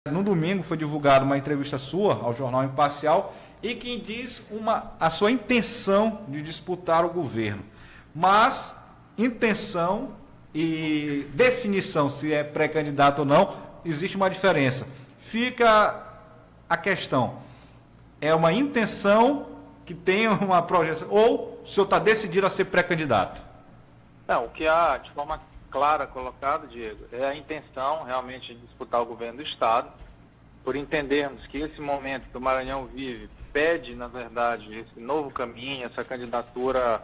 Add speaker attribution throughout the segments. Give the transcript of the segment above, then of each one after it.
Speaker 1: No domingo foi divulgada uma entrevista sua ao jornal Imparcial e que diz a sua intenção de disputar o governo. Mas intenção e definição se é pré-candidato ou não, existe uma diferença. Fica a questão, é uma intenção que tem uma projeção, ou o senhor está decidido a ser pré-candidato?
Speaker 2: Não, o que há de forma clara colocado, Diego, é a intenção realmente de disputar o governo do Estado, por entendermos que esse momento que o Maranhão vive pede, na verdade, esse novo caminho, essa candidatura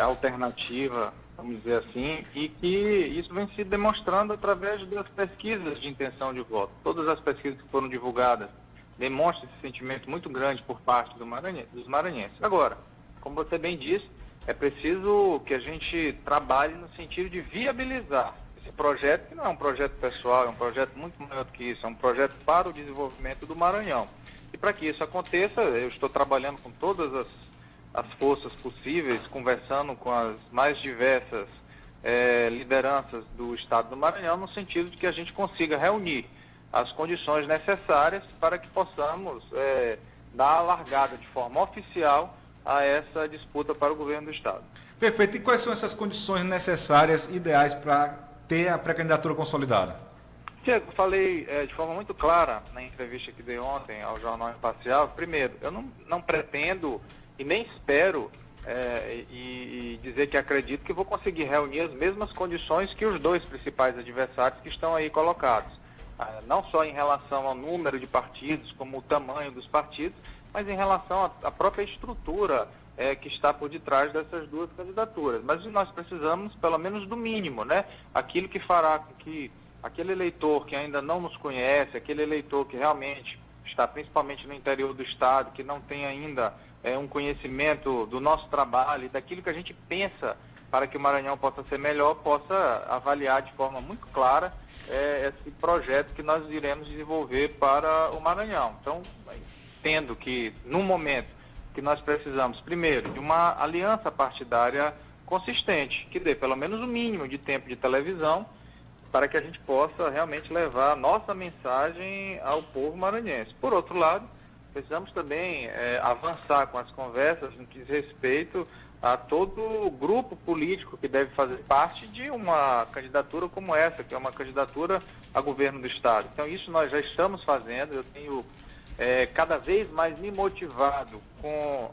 Speaker 2: alternativa, vamos dizer assim, e que isso vem se demonstrando através das pesquisas de intenção de voto. Todas as pesquisas que foram divulgadas demonstram esse sentimento muito grande por parte dos maranhenses. Agora, como você bem disse, é preciso que a gente trabalhe no sentido de viabilizar esse projeto, que não é um projeto pessoal, é um projeto muito maior do que isso, é um projeto para o desenvolvimento do Maranhão. E para que isso aconteça, eu estou trabalhando com todas as forças possíveis, conversando com as mais diversas lideranças do Estado do Maranhão, no sentido de que a gente consiga reunir as condições necessárias para que possamos dar a largada de forma oficial a essa disputa para o governo do Estado.
Speaker 1: Perfeito. E quais são essas condições necessárias, ideais, para ter a pré-candidatura consolidada?
Speaker 2: Tiago, falei de forma muito clara na entrevista que dei ontem ao Jornal Imparcial. Primeiro, eu não pretendo e nem espero e dizer que acredito que vou conseguir reunir as mesmas condições que os dois principais adversários que estão aí colocados. Não só em relação ao número de partidos, como o tamanho dos partidos, mas em relação à própria estrutura que está por detrás dessas duas candidaturas. Mas nós precisamos, pelo menos, do mínimo, né? Aquilo que fará com que aquele eleitor que ainda não nos conhece, aquele eleitor que realmente está principalmente no interior do Estado, que não tem ainda um conhecimento do nosso trabalho e daquilo que a gente pensa para que o Maranhão possa ser melhor, possa avaliar de forma muito clara esse projeto que nós iremos desenvolver para o Maranhão. Então, entendo que, no momento que nós precisamos, primeiro, de uma aliança partidária consistente, que dê pelo menos o mínimo de tempo de televisão, para que a gente possa realmente levar a nossa mensagem ao povo maranhense. Por outro lado, precisamos também avançar com as conversas no que diz respeito a todo o grupo político que deve fazer parte de uma candidatura como essa, que é uma candidatura a governo do Estado. Então, isso nós já estamos fazendo. Eu tenho cada vez mais me motivado com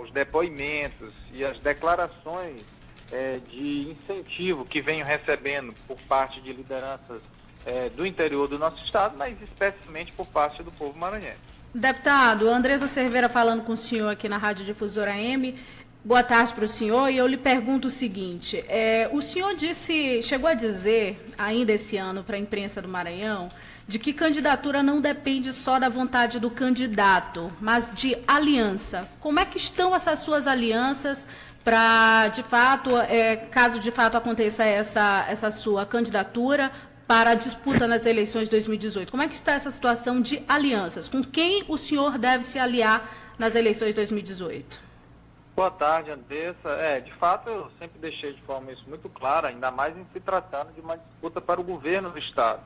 Speaker 2: os depoimentos e as declarações de incentivo que venho recebendo por parte de lideranças do interior do nosso Estado, mas especialmente por parte do povo maranhense.
Speaker 3: Deputado, Andresa Cerveira falando com o senhor aqui na Rádio Difusora AM. Boa tarde para o senhor, e eu lhe pergunto o seguinte, o senhor chegou a dizer ainda esse ano para a imprensa do Maranhão de que candidatura não depende só da vontade do candidato, mas de aliança. Como é que estão essas suas alianças para, de fato, caso de fato aconteça essa sua candidatura para a disputa nas eleições de 2018? Como é que está essa situação de alianças? Com quem o senhor deve se aliar nas eleições de 2018?
Speaker 2: Boa tarde, Andressa. De fato, eu sempre deixei de forma isso muito clara, ainda mais em se tratando de uma disputa para o governo do Estado.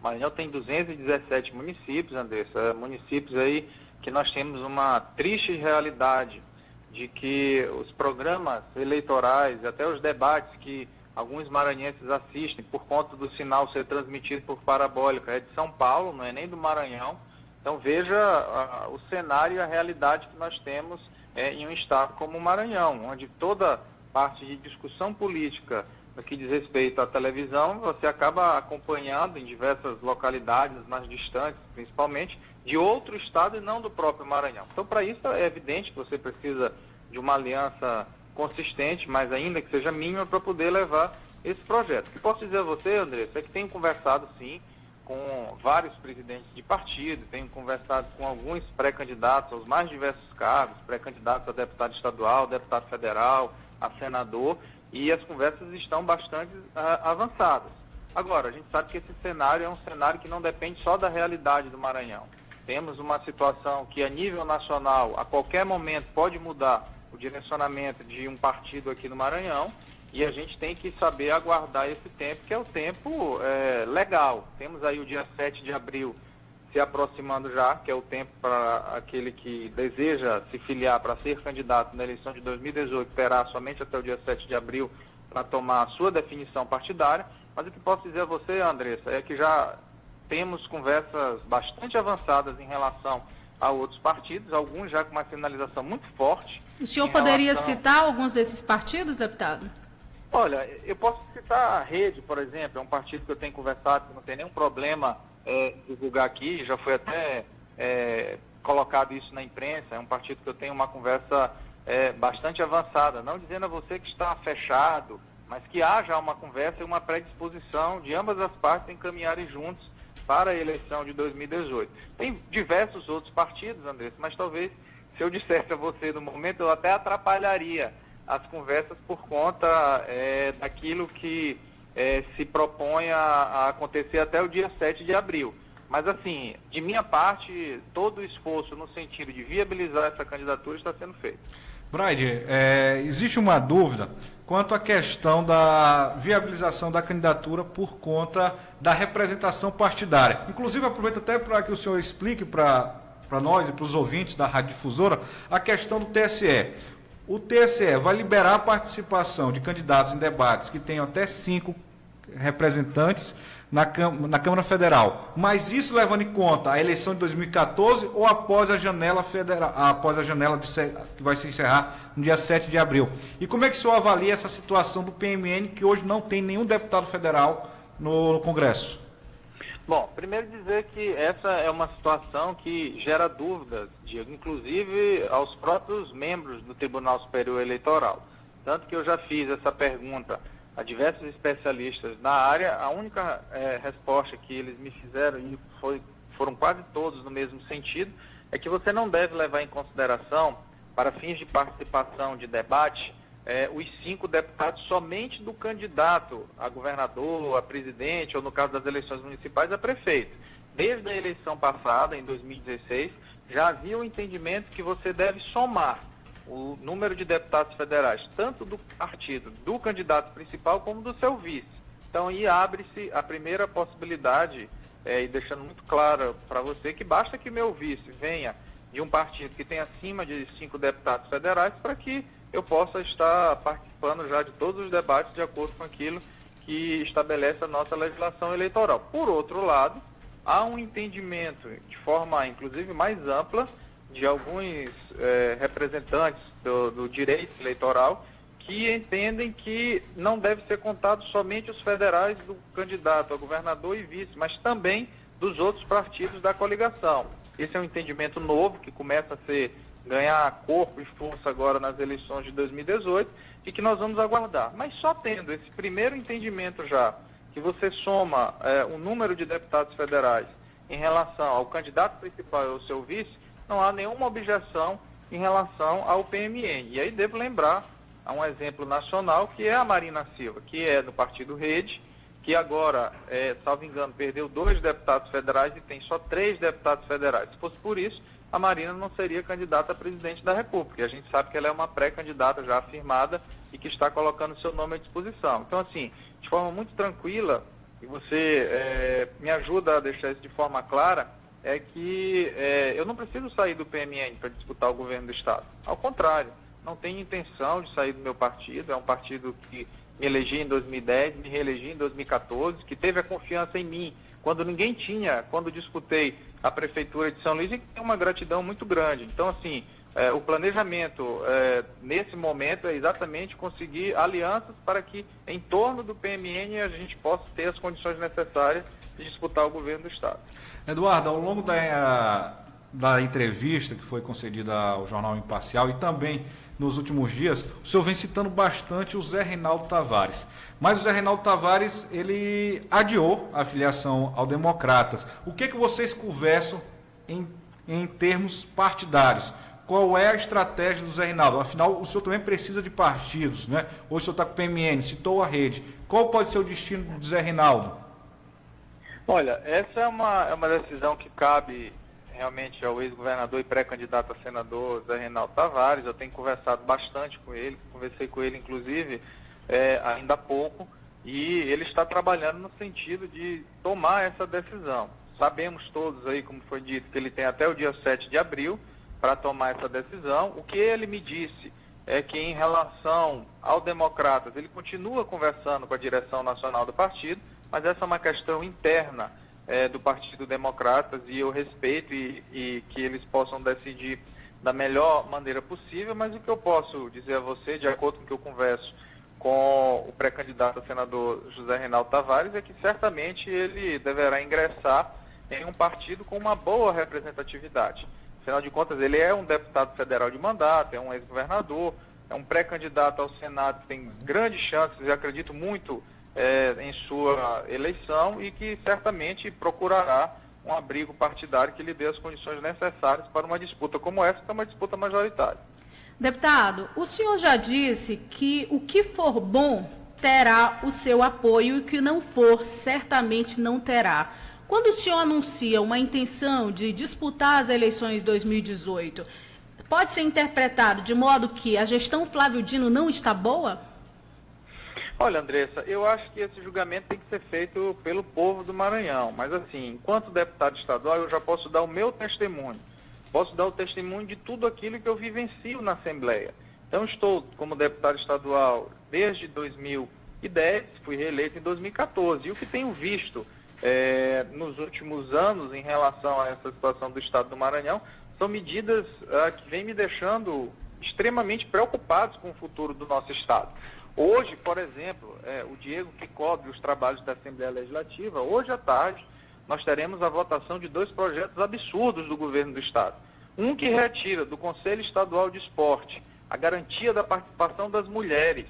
Speaker 2: O Maranhão tem 217 municípios, Andressa, municípios aí que nós temos uma triste realidade de que os programas eleitorais, até os debates que alguns maranhenses assistem por conta do sinal ser transmitido por parabólica, é de São Paulo, não é nem do Maranhão. Então veja o cenário e a realidade que nós temos em um estado como o Maranhão, onde toda parte de discussão política no que diz respeito à televisão, você acaba acompanhando em diversas localidades mais distantes, principalmente, de outro estado e não do próprio Maranhão. Então, para isso, é evidente que você precisa de uma aliança consistente, mas ainda que seja mínima, para poder levar esse projeto. O que posso dizer a você, Andressa, é que tenho conversado, sim, com vários presidentes de partido, tenho conversado com alguns pré-candidatos aos mais diversos cargos, pré-candidatos a deputado estadual, deputado federal, a senador, e as conversas estão bastante avançadas. Agora, a gente sabe que esse cenário é um cenário que não depende só da realidade do Maranhão. Temos uma situação que, a nível nacional, a qualquer momento pode mudar o direcionamento de um partido aqui no Maranhão, e a gente tem que saber aguardar esse tempo, que é o tempo legal. Temos aí o dia 7 de abril se aproximando já, que é o tempo para aquele que deseja se filiar para ser candidato na eleição de 2018, terá somente até o dia 7 de abril para tomar a sua definição partidária. Mas o que posso dizer a você, Andressa, é que já temos conversas bastante avançadas em relação a outros partidos, alguns já com uma sinalização muito forte.
Speaker 3: O senhor poderia citar alguns desses partidos, deputado?
Speaker 2: Olha, eu posso citar a Rede, por exemplo, é um partido que eu tenho conversado, que não tem nenhum problema divulgar aqui, já foi até colocado isso na imprensa, é um partido que eu tenho uma conversa bastante avançada, não dizendo a você que está fechado, mas que haja uma conversa e uma predisposição de ambas as partes em caminharem juntos para a eleição de 2018. Tem diversos outros partidos, Andressa, mas talvez se eu dissesse a você no momento, eu até atrapalharia as conversas por conta daquilo que se propõe a acontecer até o dia 7 de abril. Mas, assim, de minha parte, todo o esforço no sentido de viabilizar essa candidatura está sendo feito.
Speaker 1: Braide, existe uma dúvida quanto à questão da viabilização da candidatura por conta da representação partidária. Inclusive, aproveito até para que o senhor explique para nós e para os ouvintes da Rádio Difusora a questão do TSE. O TSE vai liberar a participação de candidatos em debates que tenham até 5 representantes na Câmara Federal, mas isso levando em conta a eleição de 2014 ou após a janela federal, após a janela que vai se encerrar no dia 7 de abril. E como é que o senhor avalia essa situação do PMN, que hoje não tem nenhum deputado federal no Congresso?
Speaker 2: Bom, primeiro dizer que essa é uma situação que gera dúvidas, Diego, inclusive aos próprios membros do Tribunal Superior Eleitoral. Tanto que eu já fiz essa pergunta a diversos especialistas na área, a única resposta que eles me fizeram, e foram quase todos no mesmo sentido, é que você não deve levar em consideração, para fins de participação de debate, os 5 deputados somente do candidato a governador, a presidente, ou no caso das eleições municipais, a prefeito. Desde a eleição passada, em 2016, já havia o entendimento que você deve somar o número de deputados federais, tanto do partido, do candidato principal, como do seu vice. Então, aí abre-se a primeira possibilidade, e deixando muito claro para você que basta que meu vice venha de um partido que tem acima de 5 deputados federais para que eu possa estar participando já de todos os debates de acordo com aquilo que estabelece a nossa legislação eleitoral. Por outro lado, há um entendimento de forma, inclusive, mais ampla de alguns representantes do direito eleitoral que entendem que não deve ser contado somente os federais do candidato a governador e vice, mas também dos outros partidos da coligação. Esse é um entendimento novo que começa a ganhar corpo e força agora nas eleições de 2018 e que nós vamos aguardar. Mas só tendo esse primeiro entendimento já, que você soma o número de deputados federais em relação ao candidato principal e ao seu vice, não há nenhuma objeção em relação ao PMN. E aí devo lembrar a um exemplo nacional, que é a Marina Silva, que é do Partido Rede, que agora, salvo engano, perdeu 2 deputados federais e tem só 3 deputados federais. Se fosse por isso, a Marina não seria candidata a presidente da República. E a gente sabe que ela é uma pré-candidata já afirmada e que está colocando seu nome à disposição. Então, assim, de forma muito tranquila, e você me ajuda a deixar isso de forma clara, é que eu não preciso sair do PMN para disputar o governo do Estado. Ao contrário, não tenho intenção de sair do meu partido. É um partido que me elegi em 2010, me reelegi em 2014, que teve a confiança em mim quando ninguém tinha, quando disputei a Prefeitura de São Luís, e tem uma gratidão muito grande. Então, assim, o planejamento nesse momento é exatamente conseguir alianças para que, em torno do PMN, a gente possa ter as condições necessárias de disputar o governo do Estado.
Speaker 1: Eduardo, ao longo da entrevista que foi concedida ao Jornal Imparcial e também nos últimos dias, o senhor vem citando bastante o Zé Reinaldo Tavares. Mas o Zé Reinaldo Tavares, ele adiou a filiação ao Democratas. O que vocês conversam em termos partidários? Qual é a estratégia do Zé Reinaldo? Afinal, o senhor também precisa de partidos, né? Hoje o senhor está com o PMN, citou a Rede. Qual pode ser o destino do Zé Reinaldo?
Speaker 2: Olha, essa é uma decisão que cabe realmente ao ex-governador e pré-candidato a senador Zé Reinaldo Tavares. Eu tenho conversado bastante com ele, conversei com ele inclusive ainda há pouco, e ele está trabalhando no sentido de tomar essa decisão. sabemos todos aí, como foi dito, que ele tem até o dia 7 de abril para tomar essa decisão. O que ele me disse é que, em relação ao Democratas, ele continua conversando com a direção nacional do partido, mas essa é uma questão interna do Partido Democratas, e eu respeito e que eles possam decidir da melhor maneira possível. Mas o que eu posso dizer a você, de acordo com o que eu converso com o pré-candidato a senador José Reinaldo Tavares, é que certamente ele deverá ingressar em um partido com uma boa representatividade. Afinal de contas, ele é um deputado federal de mandato, é um ex-governador, é um pré-candidato ao Senado que tem grandes chances, eu acredito muito em sua eleição, e que certamente procurará um abrigo partidário que lhe dê as condições necessárias para uma disputa como essa, que é uma disputa majoritária.
Speaker 3: Deputado, o senhor já disse que o que for bom terá o seu apoio e o que não for, certamente não terá. Quando o senhor anuncia uma intenção de disputar as eleições 2018, pode ser interpretado de modo que a gestão Flávio Dino não está boa?
Speaker 2: Olha, Andressa, eu acho que esse julgamento tem que ser feito pelo povo do Maranhão. Mas, assim, enquanto deputado estadual, eu já posso dar o meu testemunho. Posso dar o testemunho de tudo aquilo que eu vivencio na Assembleia. Então, estou como deputado estadual desde 2010, fui reeleito em 2014. E o que tenho visto nos últimos anos em relação a essa situação do Estado do Maranhão são medidas que vêm me deixando extremamente preocupados com o futuro do nosso Estado. Hoje, por exemplo, o Diego, que cobre os trabalhos da Assembleia Legislativa, hoje à tarde nós teremos a votação de 2 projetos absurdos do governo do Estado. Um que retira do Conselho Estadual de Esporte a garantia da participação das mulheres,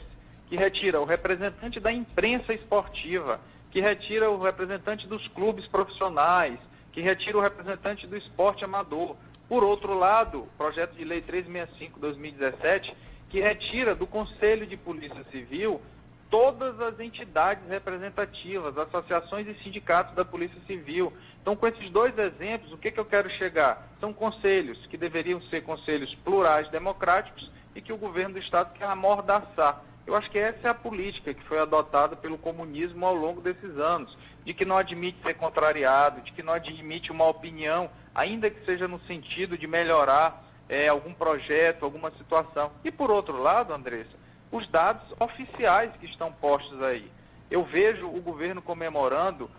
Speaker 2: que retira o representante da imprensa esportiva, que retira o representante dos clubes profissionais, que retira o representante do esporte amador. Por outro lado, o projeto de lei 365/2017, que retira do Conselho de Polícia Civil todas as entidades representativas, associações e sindicatos da Polícia Civil. Então, com esses 2 exemplos, o que eu quero chegar? São conselhos que deveriam ser conselhos plurais, democráticos, e que o governo do Estado quer amordaçar. Eu acho que essa é a política que foi adotada pelo comunismo ao longo desses anos, de que não admite ser contrariado, de que não admite uma opinião, ainda que seja no sentido de melhorar algum projeto, alguma situação. E, por outro lado, Andressa, os dados oficiais que estão postos aí. Eu vejo o governo comemorando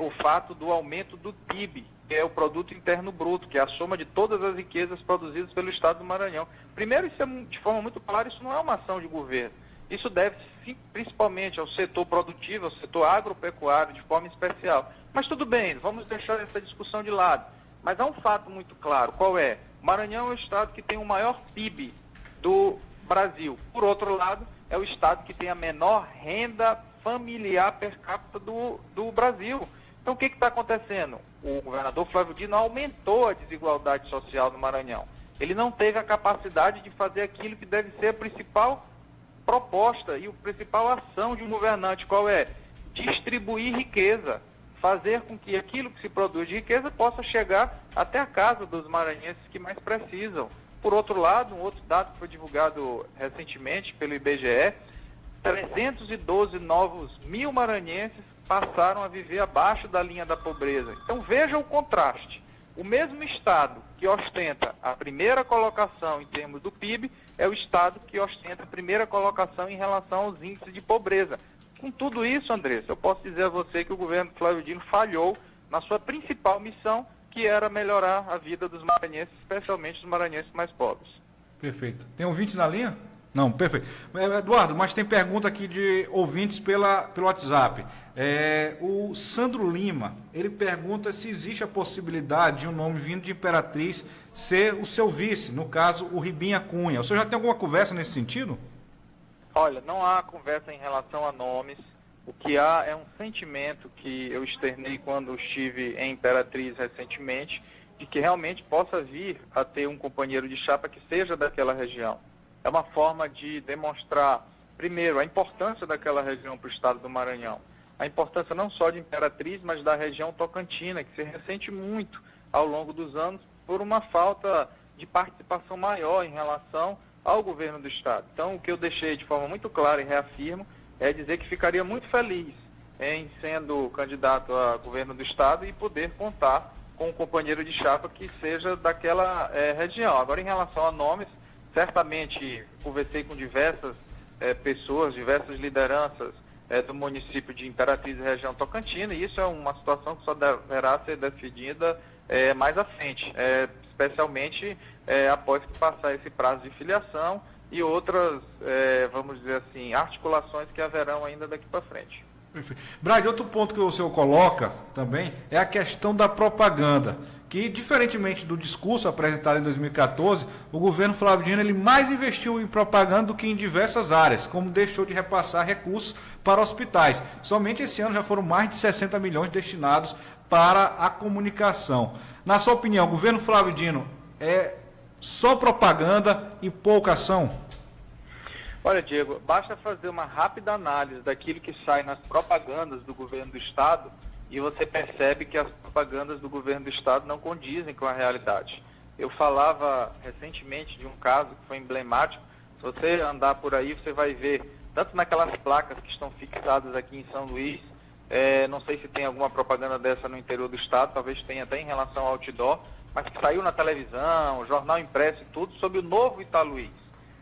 Speaker 2: o fato do aumento do PIB, que é o Produto Interno Bruto, que é a soma de todas as riquezas produzidas pelo Estado do Maranhão. Primeiro, isso é, de forma muito clara, isso não é uma ação de governo. Isso deve-se principalmente ao setor produtivo, ao setor agropecuário, de forma especial. Mas tudo bem, vamos deixar essa discussão de lado. Mas há um fato muito claro, qual é? O Maranhão é o estado que tem o maior PIB do Brasil. Por outro lado, é o estado que tem a menor renda familiar per capita do Brasil. Então, o que está acontecendo? O governador Flávio Dino aumentou a desigualdade social no Maranhão. Ele não teve a capacidade de fazer aquilo que deve ser a principal proposta e a principal ação de um governante, qual é? Distribuir riqueza, fazer com que aquilo que se produz de riqueza possa chegar até a casa dos maranhenses que mais precisam. Por outro lado, um outro dado que foi divulgado recentemente pelo IBGE, 312 novos mil maranhenses passaram a viver abaixo da linha da pobreza. Então veja o contraste. O mesmo estado que ostenta a primeira colocação em termos do PIB é o estado que ostenta a primeira colocação em relação aos índices de pobreza. Com tudo isso, Andressa, eu posso dizer a você que o governo Flávio Dino falhou na sua principal missão, que era melhorar a vida dos maranhenses, especialmente os maranhenses mais pobres.
Speaker 1: Perfeito. Tem ouvinte na linha? Não, perfeito. Eduardo, mas tem pergunta aqui de ouvintes pelo WhatsApp. O Sandro Lima, ele pergunta se existe a possibilidade de um nome vindo de Imperatriz ser o seu vice, no caso, o Ribinha Cunha. O senhor já tem alguma conversa nesse sentido?
Speaker 2: Olha, não há conversa em relação a nomes. O que há é um sentimento que eu externei quando estive em Imperatriz recentemente, de que realmente possa vir a ter um companheiro de chapa que seja daquela região. É uma forma de demonstrar, primeiro, a importância daquela região para o estado do Maranhão. A importância não só de Imperatriz, mas da região tocantina, que se ressente muito ao longo dos anos por uma falta de participação maior em relação ao governo do estado. Então, o que eu deixei de forma muito clara e reafirmo é dizer que ficaria muito feliz em sendo candidato a governo do estado e poder contar com um companheiro de chapa que seja daquela região. Agora, em relação a nomes, certamente conversei com diversas pessoas, diversas lideranças do município de Imperatriz e região Tocantina, e isso é uma situação que só deverá ser decidida mais à frente, especialmente após que passar esse prazo de filiação e outras, vamos dizer assim, articulações que haverão ainda daqui para frente.
Speaker 1: Perfeito. Brad, outro ponto que o senhor coloca também é a questão da propaganda, que diferentemente do discurso apresentado em 2014, o governo Flávio Dino ele mais investiu em propaganda do que em diversas áreas, como deixou de repassar recursos para hospitais. Somente esse ano já foram mais de 60 milhões destinados para a comunicação. Na sua opinião, o governo Flávio Dino é só propaganda e pouca ação?
Speaker 2: Olha, Diego, basta fazer uma rápida análise daquilo que sai nas propagandas do governo do estado e você percebe que as propagandas do governo do estado não condizem com a realidade. Eu falava recentemente de um caso que foi emblemático. Se você andar por aí, você vai ver, tanto naquelas placas que estão fixadas aqui em São Luís, não sei se tem alguma propaganda dessa no interior do estado, talvez tenha até em relação ao outdoor, mas que saiu na televisão, jornal impresso e tudo, sobre o novo Italuís.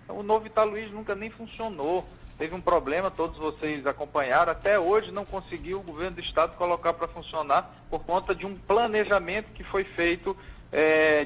Speaker 2: O novo Italuís nunca nem funcionou, teve um problema, todos vocês acompanharam, até hoje não conseguiu o governo do estado colocar para funcionar por conta de um planejamento que foi feito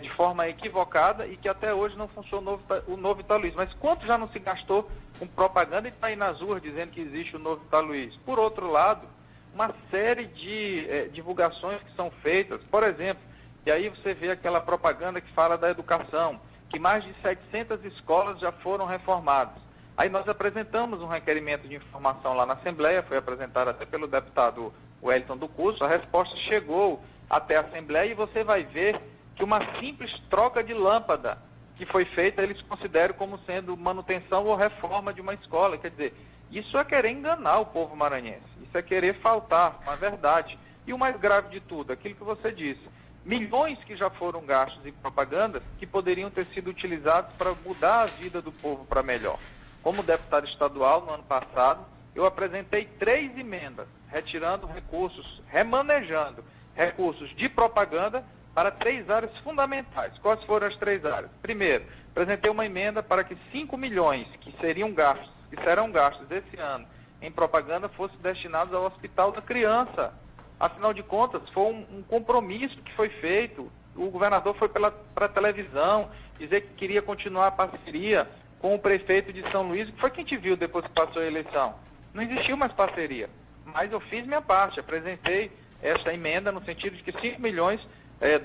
Speaker 2: de forma equivocada e que até hoje não funcionou o novo Italuís. Mas quanto já não se gastou com propaganda e está aí nas ruas dizendo que existe o novo Italuís? Por outro lado, uma série de divulgações que são feitas, por exemplo, e aí você vê aquela propaganda que fala da educação, que mais de 700 escolas já foram reformadas. Aí nós apresentamos um requerimento de informação lá na Assembleia, foi apresentado até pelo deputado Wellington do Curso, a resposta chegou até a Assembleia e você vai ver que uma simples troca de lâmpada que foi feita, eles consideram como sendo manutenção ou reforma de uma escola. Quer dizer, isso é querer enganar o povo maranhense, isso é querer faltar uma verdade. E o mais grave de tudo, aquilo que você disse, milhões que já foram gastos em propagandas que poderiam ter sido utilizados para mudar a vida do povo para melhor. Como deputado estadual, no ano passado, eu apresentei 3 emendas, retirando recursos, remanejando recursos de propaganda para 3 áreas fundamentais. Quais foram as 3 áreas? Primeiro, apresentei uma emenda para que 5 milhões que serão gastos esse ano em propaganda fossem destinados ao Hospital da Criança. Afinal de contas, foi um compromisso que foi feito. O governador foi para a televisão dizer que queria continuar a parceria com o prefeito de São Luís, que foi quem te viu depois que passou a eleição. Não existiu mais parceria, mas eu fiz minha parte, apresentei esta emenda no sentido de que 5 milhões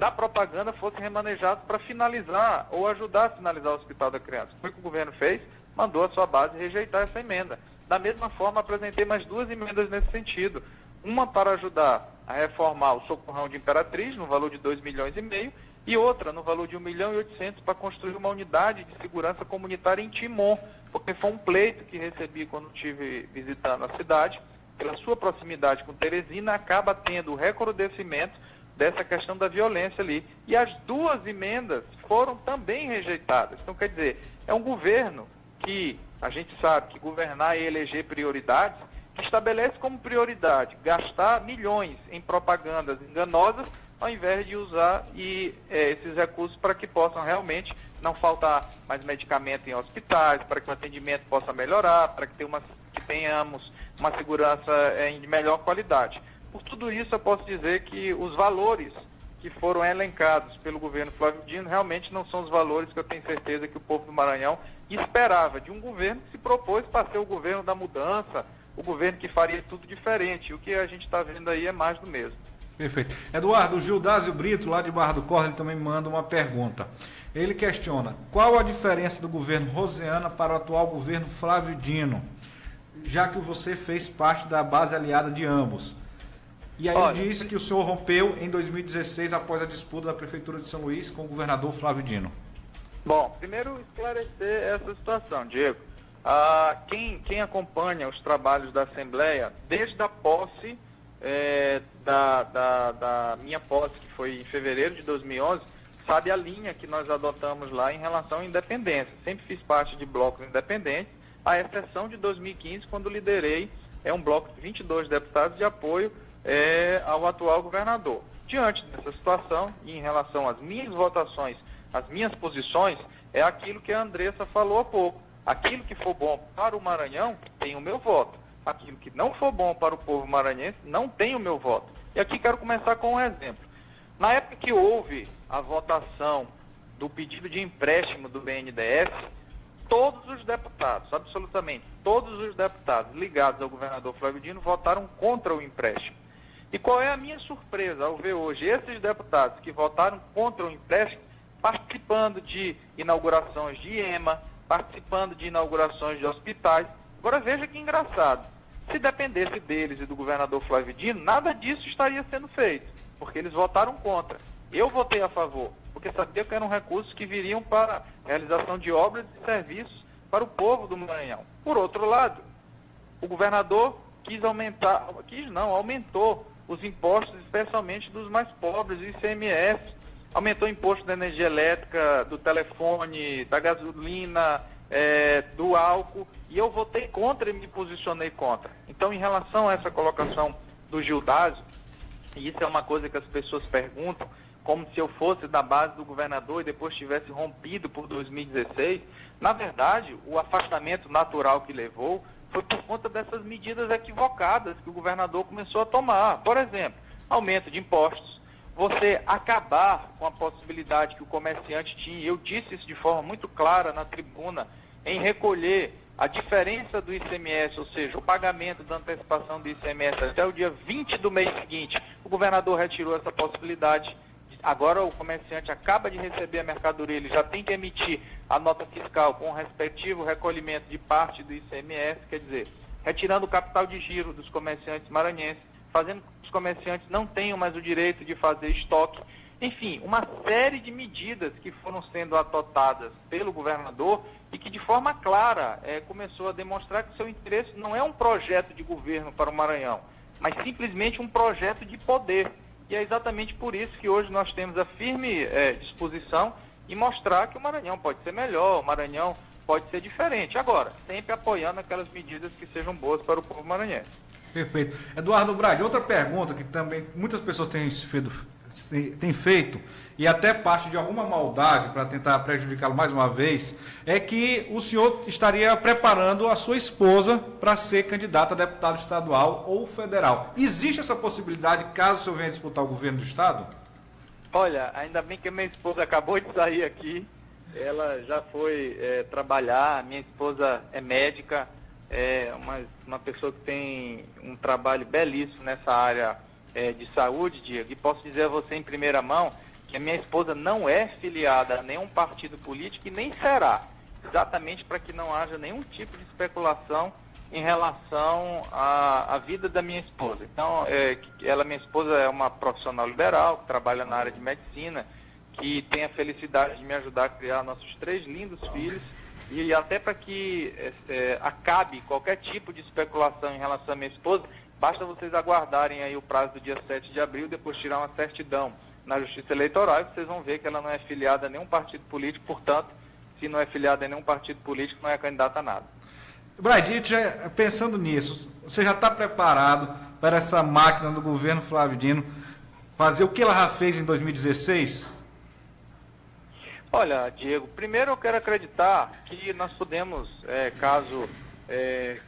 Speaker 2: da propaganda fossem remanejados para finalizar ou ajudar a finalizar o Hospital da Criança. Foi o que o governo fez, mandou a sua base rejeitar essa emenda. Da mesma forma, apresentei mais 2 emendas nesse sentido. Uma para ajudar a reformar o Socorrão de Imperatriz, no valor de 2,5 milhões, e outra no valor de 1,8 milhão para construir uma unidade de segurança comunitária em Timon, porque foi um pleito que recebi quando estive visitando a cidade. Pela sua proximidade com Teresina, acaba tendo o recrudescimento dessa questão da violência ali. E as 2 emendas foram também rejeitadas. Então, quer dizer, é um governo que a gente sabe que governar e eleger prioridades, que estabelece como prioridade gastar milhões em propagandas enganosas, ao invés de usar esses recursos para que possam realmente não faltar mais medicamento em hospitais, para que o atendimento possa melhorar, para que tenhamos uma segurança de melhor qualidade. Por tudo isso, eu posso dizer que os valores que foram elencados pelo governo Flávio Dino realmente não são os valores que eu tenho certeza que o povo do Maranhão esperava de um governo que se propôs para ser o governo da mudança, o governo que faria tudo diferente. O que a gente está vendo aí é mais do mesmo.
Speaker 1: Perfeito. Eduardo, o Gildásio Brito, lá de Barra do Corda, ele também manda uma pergunta. Ele questiona, qual a diferença do governo Rosiana para o atual governo Flávio Dino, já que você fez parte da base aliada de ambos? E aí ele disse que o senhor rompeu em 2016, após a disputa da Prefeitura de São Luís com o governador Flávio Dino. Bom,
Speaker 2: primeiro esclarecer essa situação, Diego. Quem acompanha os trabalhos da Assembleia, desde a posse, da minha posse, que foi em fevereiro de 2011, sabe a linha que nós adotamos lá em relação à independência. Sempre fiz parte de blocos independentes, à exceção de 2015, quando liderei é um bloco de 22 deputados de apoio ao atual governador. Diante dessa situação, e em relação às minhas votações, às minhas posições, é aquilo que a Andressa falou há pouco. Aquilo que for bom para o Maranhão tem o meu voto. Aquilo que não for bom para o povo maranhense não tem o meu voto. E aqui quero começar com um exemplo. Na época que houve a votação do pedido de empréstimo do BNDES, todos os deputados, absolutamente todos os deputados ligados ao governador Flávio Dino votaram contra o empréstimo. E qual é a minha surpresa ao ver hoje esses deputados que votaram contra o empréstimo participando de inaugurações de EMA, participando de inaugurações de hospitais. Agora veja que engraçado. Se dependesse deles e do governador Flávio Dino, nada disso estaria sendo feito, porque eles votaram contra. Eu votei a favor, porque sabia que eram recursos que viriam para a realização de obras e serviços para o povo do Maranhão. Por outro lado, o governador aumentou os impostos, especialmente dos mais pobres, o ICMS, aumentou o imposto da energia elétrica, do telefone, da gasolina, do álcool, e eu votei contra e me posicionei contra. Então, em relação a essa colocação do Gildásio, e isso é uma coisa que as pessoas perguntam, como se eu fosse da base do governador e depois tivesse rompido por 2016, na verdade, o afastamento natural que levou foi por conta dessas medidas equivocadas que o governador começou a tomar. Por exemplo, aumento de impostos, você acabar com a possibilidade que o comerciante tinha, eu disse isso de forma muito clara na tribuna, em recolher a diferença do ICMS, ou seja, o pagamento da antecipação do ICMS até o dia 20 do mês seguinte. O governador retirou essa possibilidade. Agora o comerciante acaba de receber a mercadoria, ele já tem que emitir a nota fiscal com o respectivo recolhimento de parte do ICMS, quer dizer, retirando o capital de giro dos comerciantes maranhenses, fazendo com que os comerciantes não tenham mais o direito de fazer estoque. Enfim, uma série de medidas que foram sendo atotadas pelo governador e que de forma clara começou a demonstrar que seu interesse não é um projeto de governo para o Maranhão, mas simplesmente um projeto de poder. E é exatamente por isso que hoje nós temos a firme disposição em mostrar que o Maranhão pode ser melhor, o Maranhão pode ser diferente. Agora, sempre apoiando aquelas medidas que sejam boas para o povo maranhense.
Speaker 1: Perfeito. Eduardo Brade, outra pergunta que também muitas pessoas têm feito, e até parte de alguma maldade para tentar prejudicá-lo mais uma vez, é que o senhor estaria preparando a sua esposa para ser candidata a deputado estadual ou federal. Existe essa possibilidade caso o senhor venha disputar o governo do estado?
Speaker 2: Olha, ainda bem que a minha esposa acabou de sair aqui, ela já foi trabalhar, minha esposa é médica, é uma pessoa que tem um trabalho belíssimo nessa área de saúde, Diego, e posso dizer a você em primeira mão que a minha esposa não é filiada a nenhum partido político e nem será, exatamente para que não haja nenhum tipo de especulação em relação à vida da minha esposa. Então, minha esposa é uma profissional liberal, que trabalha na área de medicina, que tem a felicidade de me ajudar a criar nossos 3 lindos filhos, e até para que acabe qualquer tipo de especulação em relação à minha esposa, basta vocês aguardarem aí o prazo do dia 7 de abril, depois tirar uma certidão na Justiça Eleitoral, e vocês vão ver que ela não é filiada a nenhum partido político, portanto, se não é filiada a nenhum partido político, não é candidata a nada.
Speaker 1: Brade, pensando nisso, você já está preparado para essa máquina do governo Flávio Dino fazer o que ela já fez em 2016?
Speaker 2: Olha, Diego, primeiro eu quero acreditar que nós podemos, caso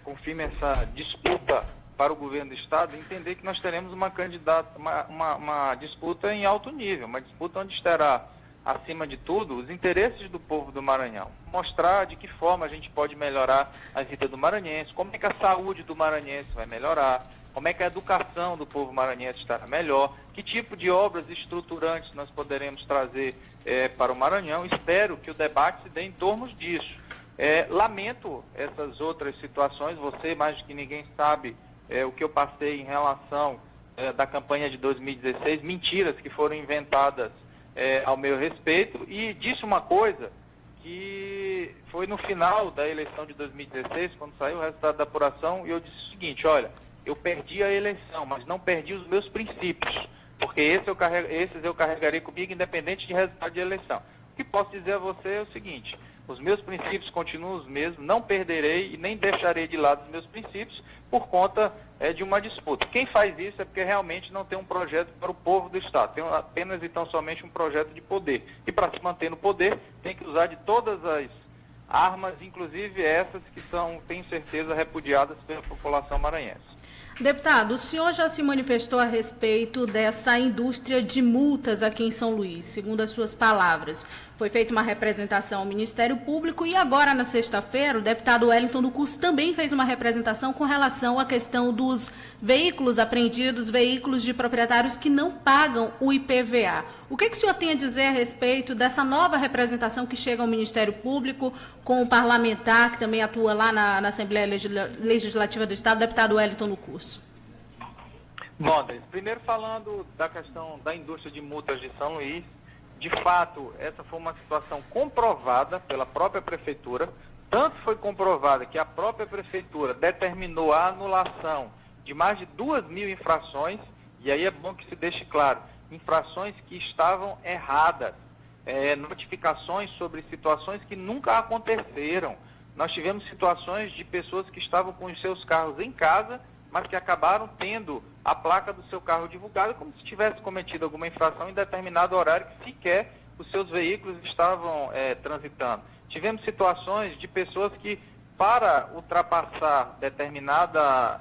Speaker 2: confirme essa disputa para o governo do estado, entender que nós teremos uma disputa em alto nível, uma disputa onde estará, acima de tudo, os interesses do povo do Maranhão. Mostrar de que forma a gente pode melhorar a vida do maranhense, como é que a saúde do maranhense vai melhorar, como é que a educação do povo maranhense estará melhor, que tipo de obras estruturantes nós poderemos trazer para o Maranhão. Espero que o debate se dê em torno disso. Lamento essas outras situações, você mais do que ninguém sabe o que eu passei em relação da campanha de 2016, mentiras que foram inventadas ao meu respeito, e disse uma coisa que foi no final da eleição de 2016, quando saiu o resultado da apuração, e eu disse o seguinte: olha, eu perdi a eleição, mas não perdi os meus princípios, porque esses eu carregarei comigo independente de resultado de eleição. O que posso dizer a você é o seguinte: os meus princípios continuam os mesmos, não perderei e nem deixarei de lado os meus princípios, por conta de uma disputa. Quem faz isso é porque realmente não tem um projeto para o povo do Estado, tem apenas e tão somente um projeto de poder. E para se manter no poder, tem que usar de todas as armas, inclusive essas que são, tenho certeza, repudiadas pela população maranhense.
Speaker 3: Deputado, o senhor já se manifestou a respeito dessa indústria de multas aqui em São Luís, segundo as suas palavras. Foi feita uma representação ao Ministério Público e agora, na sexta-feira, o deputado Wellington do Curso também fez uma representação com relação à questão dos veículos apreendidos, veículos de proprietários que não pagam o IPVA. O que o senhor tem a dizer a respeito dessa nova representação que chega ao Ministério Público com o parlamentar que também atua lá na Assembleia Legislativa do Estado, o deputado Wellington do Curso?
Speaker 2: Bom, primeiro falando da questão da indústria de multas de São Luís, de fato, essa foi uma situação comprovada pela própria Prefeitura, tanto foi comprovada que a própria Prefeitura determinou a anulação de mais de 2.000 infrações, e aí é bom que se deixe claro, infrações que estavam erradas, notificações sobre situações que nunca aconteceram. Nós tivemos situações de pessoas que estavam com os seus carros em casa, mas que acabaram tendo a placa do seu carro divulgada como se tivesse cometido alguma infração em determinado horário que sequer os seus veículos estavam transitando. Tivemos situações de pessoas que, para ultrapassar determinada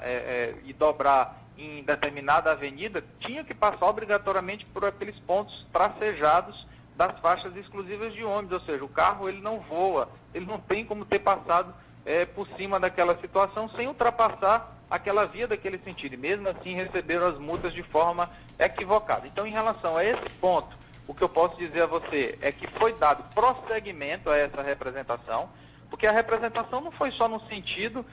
Speaker 2: e dobrar em determinada avenida, tinham que passar obrigatoriamente por aqueles pontos tracejados das faixas exclusivas de ônibus, ou seja, o carro ele não voa, ele não tem como ter passado por cima daquela situação sem ultrapassar aquela via daquele sentido, e mesmo assim receberam as multas de forma equivocada. Então, em relação a esse ponto, o que eu posso dizer a você é que foi dado prosseguimento a essa representação, porque a representação não foi só no sentido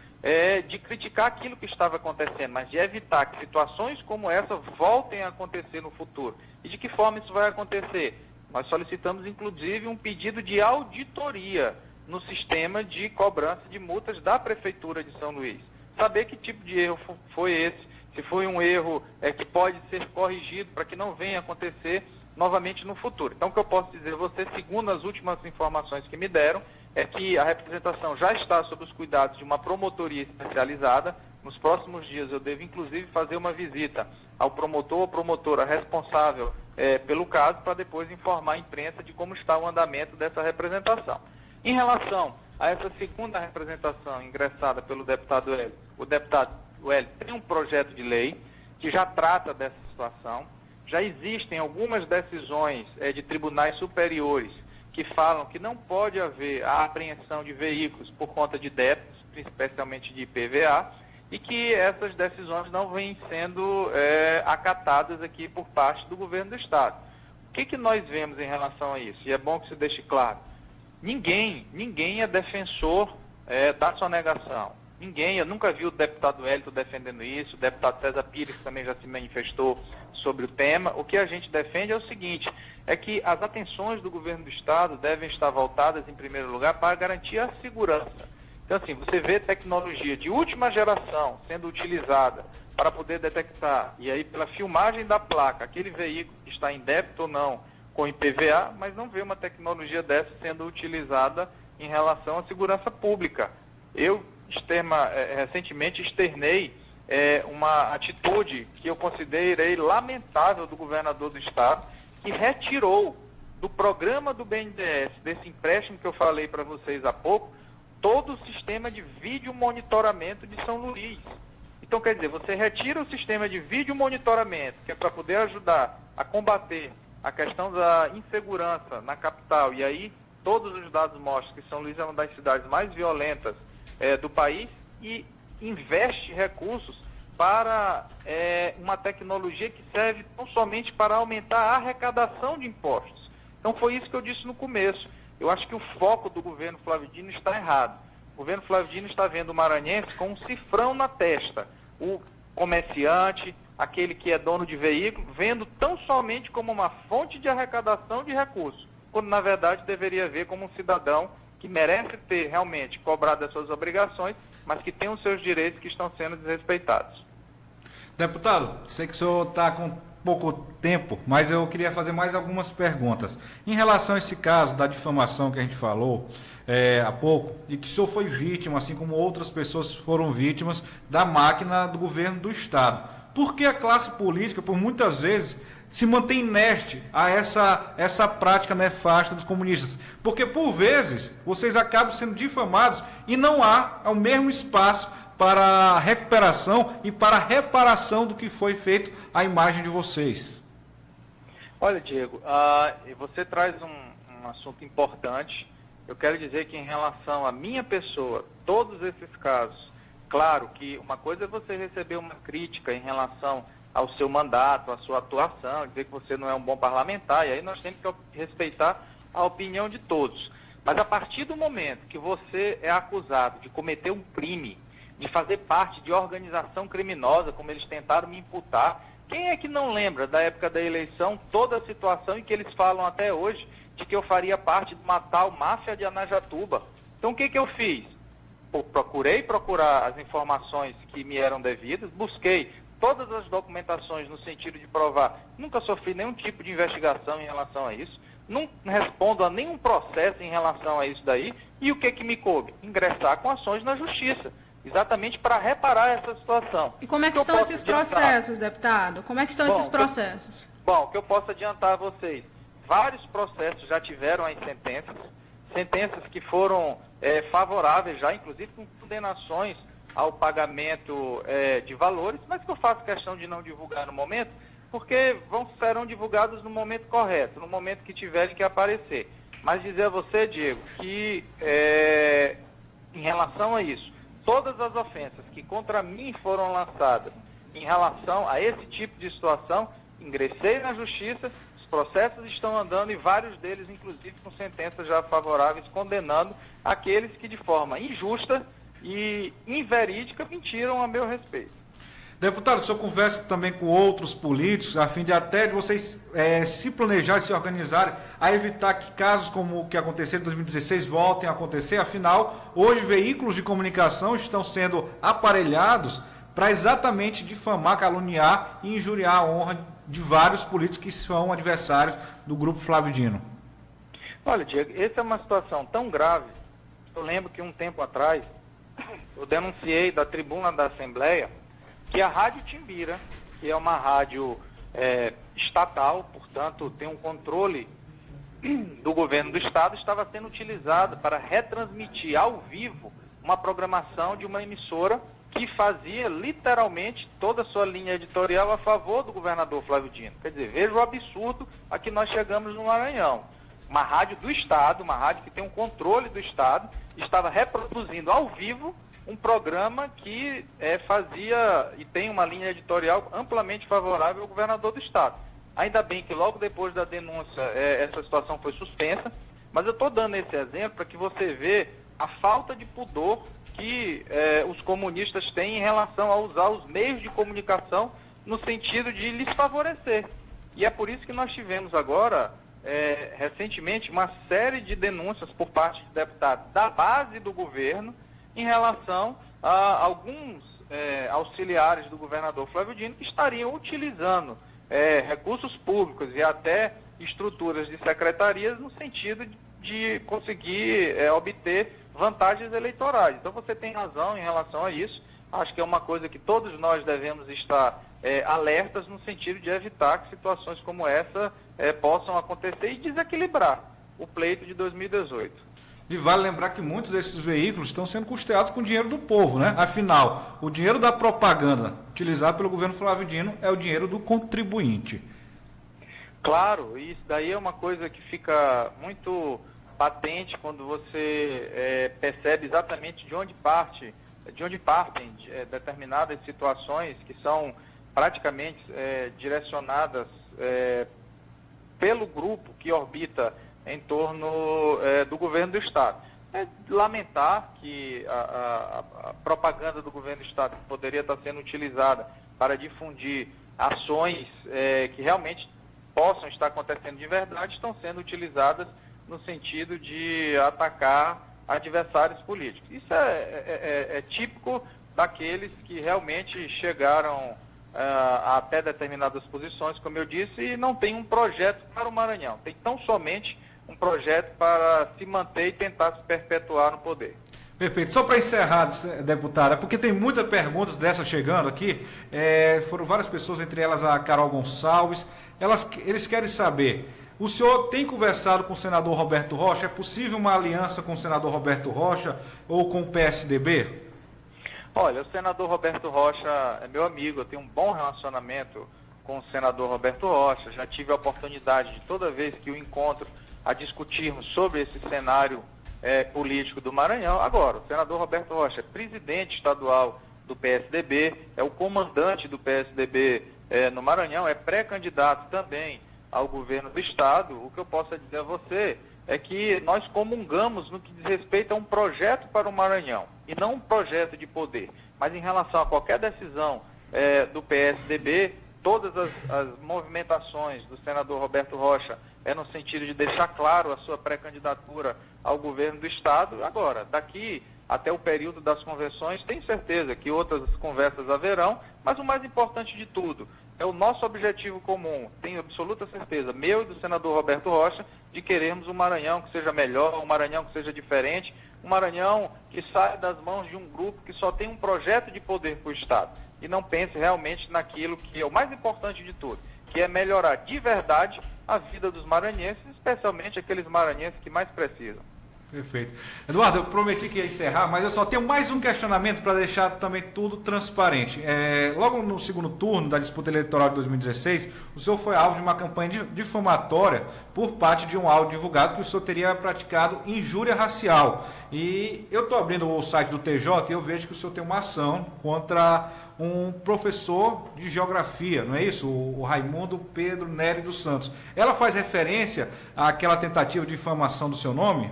Speaker 2: de criticar aquilo que estava acontecendo, mas de evitar que situações como essa voltem a acontecer no futuro. E de que forma isso vai acontecer? Nós solicitamos, inclusive, um pedido de auditoria no sistema de cobrança de multas da Prefeitura de São Luís. Saber que tipo de erro foi esse, se foi um erro que pode ser corrigido para que não venha acontecer novamente no futuro. Então, o que eu posso dizer a você, segundo as últimas informações que me deram, é que a representação já está sob os cuidados de uma promotoria especializada. Nos próximos dias eu devo, inclusive, fazer uma visita ao promotor ou promotora responsável pelo caso, para depois informar a imprensa de como está o andamento dessa representação. Em relação a essa segunda representação ingressada pelo deputado Hélio, o deputado Hélio tem um projeto de lei que já trata dessa situação. Já existem algumas decisões de tribunais superiores que falam que não pode haver a apreensão de veículos por conta de débitos, especialmente de IPVA, e que essas decisões não vêm sendo acatadas aqui por parte do governo do Estado. O que nós vemos em relação a isso? E é bom que se deixe claro. Ninguém é defensor da sonegação. Eu nunca vi o deputado Hélio defendendo isso, o deputado César Pires também já se manifestou sobre o tema. O que a gente defende é o seguinte, é que as atenções do governo do Estado devem estar voltadas, em primeiro lugar, para garantir a segurança. Então, assim, você vê tecnologia de última geração sendo utilizada para poder detectar, e aí pela filmagem da placa, aquele veículo que está em débito ou não com IPVA, mas não vê uma tecnologia dessa sendo utilizada em relação à segurança pública. Eu recentemente externei uma atitude que eu considerei lamentável do governador do Estado, que retirou do programa do BNDES, desse empréstimo que eu falei para vocês há pouco, todo o sistema de vídeo monitoramento de São Luís. Então, quer dizer, você retira o sistema de vídeo monitoramento, que é para poder ajudar a combater a questão da insegurança na capital, e aí todos os dados mostram que São Luís é uma das cidades mais violentas do país, e investe recursos para uma tecnologia que serve não somente para aumentar a arrecadação de impostos. Então foi isso que eu disse no começo. Eu acho que o foco do governo Flávio Dino está errado. O governo Flávio Dino está vendo o maranhense com um cifrão na testa. O comerciante, aquele que é dono de veículo, vendo tão somente como uma fonte de arrecadação de recursos, quando na verdade deveria ver como um cidadão que merece ter realmente cobrado as suas obrigações, mas que tem os seus direitos que estão sendo desrespeitados.
Speaker 1: Deputado, sei que o senhor está com pouco tempo, mas eu queria fazer mais algumas perguntas. Em relação a esse caso da difamação que a gente falou há pouco, e que o senhor foi vítima, assim como outras pessoas foram vítimas da máquina do governo do Estado. Por que a classe política, por muitas vezes, se mantém inerte a essa prática nefasta dos comunistas? Porque, por vezes, vocês acabam sendo difamados e não há o mesmo espaço para a recuperação e para a reparação do que foi feito à imagem de vocês.
Speaker 2: Olha, Diego, você traz um assunto importante. Eu quero dizer que em relação à minha pessoa, todos esses casos, claro que uma coisa é você receber uma crítica em relação ao seu mandato, à sua atuação, dizer que você não é um bom parlamentar, e aí nós temos que respeitar a opinião de todos. Mas a partir do momento que você é acusado de cometer um crime, de fazer parte de organização criminosa, como eles tentaram me imputar, quem é que não lembra da época da eleição, toda a situação em que eles falam até hoje, de que eu faria parte de uma tal máfia de Anajatuba? Então o que eu fiz? Procurei procurar as informações que me eram devidas, busquei todas as documentações no sentido de provar, nunca sofri nenhum tipo de investigação em relação a isso, não respondo a nenhum processo em relação a isso daí, e o que me coube? Ingressar com ações na justiça, exatamente para reparar essa situação.
Speaker 3: E como é que estão esses processos, deputado? Como é que estão esses processos?
Speaker 2: Bom, o que eu posso adiantar a vocês, vários processos já tiveram as sentenças que foram favoráveis já, inclusive com condenações ao pagamento de valores, mas que eu faço questão de não divulgar no momento, porque serão divulgados no momento correto, no momento que tiverem que aparecer. Mas dizer a você, Diego, que em relação a isso, todas as ofensas que contra mim foram lançadas em relação a esse tipo de situação, ingressei na justiça, os processos estão andando e vários deles, inclusive, com sentenças já favoráveis, condenando aqueles que de forma injusta e inverídica mentiram a meu respeito.
Speaker 1: Deputado, o senhor conversa também com outros políticos, a fim de até de vocês se planejarem, se organizarem, a evitar que casos como o que aconteceu em 2016 voltem a acontecer. Afinal, hoje veículos de comunicação estão sendo aparelhados para exatamente difamar, caluniar e injuriar a honra de vários políticos que são adversários do Grupo Flávio Dino.
Speaker 2: Olha, Diego, essa é uma situação tão grave. Eu lembro que um tempo atrás, eu denunciei da tribuna da Assembleia que a Rádio Timbira, que é uma rádio estatal, portanto tem um controle do governo do Estado, estava sendo utilizada para retransmitir ao vivo uma programação de uma emissora que fazia literalmente toda a sua linha editorial a favor do governador Flávio Dino. Quer dizer, veja o absurdo a que nós chegamos no Maranhão. Uma rádio do Estado, uma rádio que tem um controle do Estado, estava reproduzindo ao vivo um programa que fazia e tem uma linha editorial amplamente favorável ao governador do Estado. Ainda bem que logo depois da denúncia essa situação foi suspensa, mas eu estou dando esse exemplo para que você veja a falta de pudor que os comunistas têm em relação a usar os meios de comunicação no sentido de lhes favorecer. E é por isso que nós tivemos agora, recentemente, uma série de denúncias por parte de deputados da base do governo em relação a alguns auxiliares do governador Flávio Dino que estariam utilizando recursos públicos e até estruturas de secretarias no sentido de conseguir obter vantagens eleitorais. Então você tem razão em relação a isso. Acho que é uma coisa que todos nós devemos estar alertas no sentido de evitar que situações como essa possam acontecer e desequilibrar o pleito de 2018.
Speaker 1: E vale lembrar que muitos desses veículos estão sendo custeados com dinheiro do povo, né? Afinal, o dinheiro da propaganda utilizado pelo governo Flávio Dino é o dinheiro do contribuinte.
Speaker 2: Claro, isso daí é uma coisa que fica muito patente quando você percebe exatamente de onde partem determinadas situações que são praticamente direcionadas pelo grupo que orbita em torno do governo do Estado. Lamentar que a propaganda do governo do Estado poderia estar sendo utilizada para difundir ações que realmente possam estar acontecendo de verdade, estão sendo utilizadas no sentido de atacar adversários políticos. Isso é típico daqueles que realmente chegaram até determinadas posições, como eu disse, e não tem um projeto para o Maranhão. Tem tão somente um projeto para se manter e tentar se perpetuar no poder.
Speaker 1: Perfeito. Só para encerrar, deputada, porque tem muitas perguntas dessas chegando aqui, foram várias pessoas, entre elas a Carol Gonçalves, eles querem saber, o senhor tem conversado com o senador Roberto Rocha? É possível uma aliança com o senador Roberto Rocha ou com o PSDB?
Speaker 2: Olha, o senador Roberto Rocha é meu amigo, eu tenho um bom relacionamento com o senador Roberto Rocha, já tive a oportunidade de toda vez que o encontro a discutirmos sobre esse cenário político do Maranhão. Agora, o senador Roberto Rocha é presidente estadual do PSDB, é o comandante do PSDB no Maranhão, é pré-candidato também ao governo do estado. O que eu posso dizer a você é que nós comungamos no que diz respeito a um projeto para o Maranhão, e não um projeto de poder. Mas em relação a qualquer decisão do PSDB, todas as movimentações do senador Roberto Rocha no sentido de deixar claro a sua pré-candidatura ao governo do estado. Agora, daqui até o período das convenções, tenho certeza que outras conversas haverão, mas o mais importante de tudo é o nosso objetivo comum, tenho absoluta certeza, meu e do senador Roberto Rocha, de querermos um Maranhão que seja melhor, um Maranhão que seja diferente, um Maranhão que saia das mãos de um grupo que só tem um projeto de poder para o estado e não pense realmente naquilo que é o mais importante de tudo, que é melhorar de verdade a vida dos maranhenses, especialmente aqueles maranhenses que mais precisam.
Speaker 1: Perfeito. Eduardo, eu prometi que ia encerrar, mas eu só tenho mais um questionamento para deixar também tudo transparente. Logo no segundo turno da disputa eleitoral de 2016, o senhor foi alvo de uma campanha difamatória por parte de um áudio divulgado que o senhor teria praticado injúria racial. E eu estou abrindo o site do TJ e eu vejo que o senhor tem uma ação contra um professor de geografia, não é isso? O Raimundo Pedro Nery dos Santos. Ela faz referência àquela tentativa de difamação do seu nome?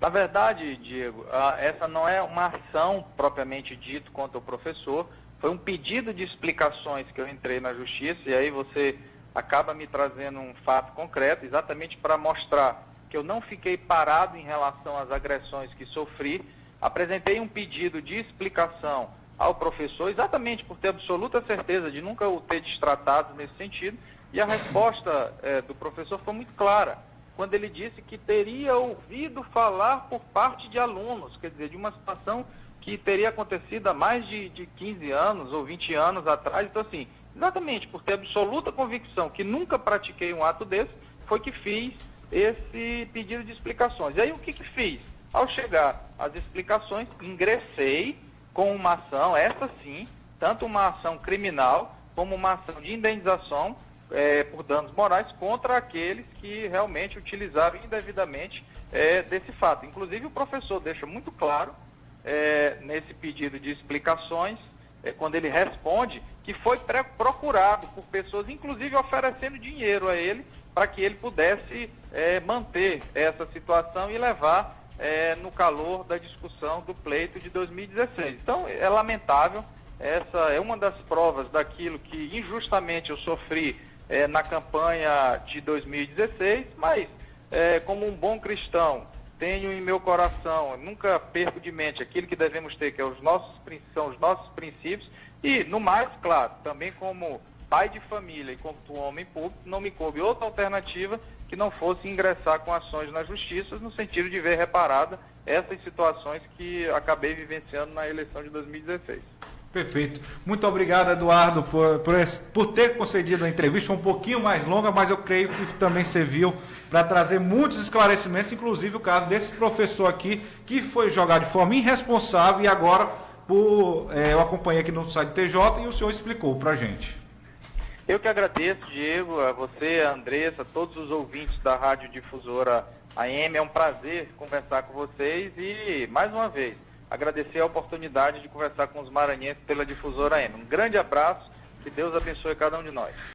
Speaker 2: Na verdade, Diego, essa não é uma ação propriamente dita contra o professor, foi um pedido de explicações que eu entrei na justiça, e aí você acaba me trazendo um fato concreto, exatamente para mostrar que eu não fiquei parado em relação às agressões que sofri. Apresentei um pedido de explicação ao professor, exatamente por ter absoluta certeza de nunca o ter destratado nesse sentido, e a resposta do professor foi muito clara, quando ele disse que teria ouvido falar por parte de alunos, quer dizer, de uma situação que teria acontecido há mais de 15 anos ou 20 anos atrás. Então, assim, exatamente por ter absoluta convicção que nunca pratiquei um ato desse, foi que fiz esse pedido de explicações. E aí, o que fiz? Ao chegar às explicações, ingressei com uma ação, essa sim, tanto uma ação criminal como uma ação de indenização por danos morais contra aqueles que realmente utilizaram indevidamente desse fato. Inclusive, o professor deixa muito claro nesse pedido de explicações, quando ele responde, que foi procurado por pessoas, inclusive oferecendo dinheiro a ele, para que ele pudesse manter essa situação e levar no calor da discussão do pleito de 2016. Então, é lamentável, essa é uma das provas daquilo que injustamente eu sofri na campanha de 2016, mas como um bom cristão, tenho em meu coração, nunca perco de mente aquilo que devemos ter, que são os nossos princípios, e no mais, claro, também como pai de família e como homem público, não me coube outra alternativa que não fosse ingressar com ações na justiça, no sentido de ver reparada essas situações que acabei vivenciando na eleição de 2016.
Speaker 1: Perfeito. Muito obrigado, Eduardo, por ter concedido a entrevista. Foi um pouquinho mais longa, mas eu creio que também serviu para trazer muitos esclarecimentos, inclusive o caso desse professor aqui, que foi jogado de forma irresponsável e agora eu acompanhei aqui no site do TJ e o senhor explicou para a gente.
Speaker 2: Eu que agradeço, Diego, a você, a Andressa, a todos os ouvintes da Rádio Difusora AM. É um prazer conversar com vocês e, mais uma vez, agradecer a oportunidade de conversar com os maranhenses pela Difusora AM. Um grande abraço, que Deus abençoe cada um de nós.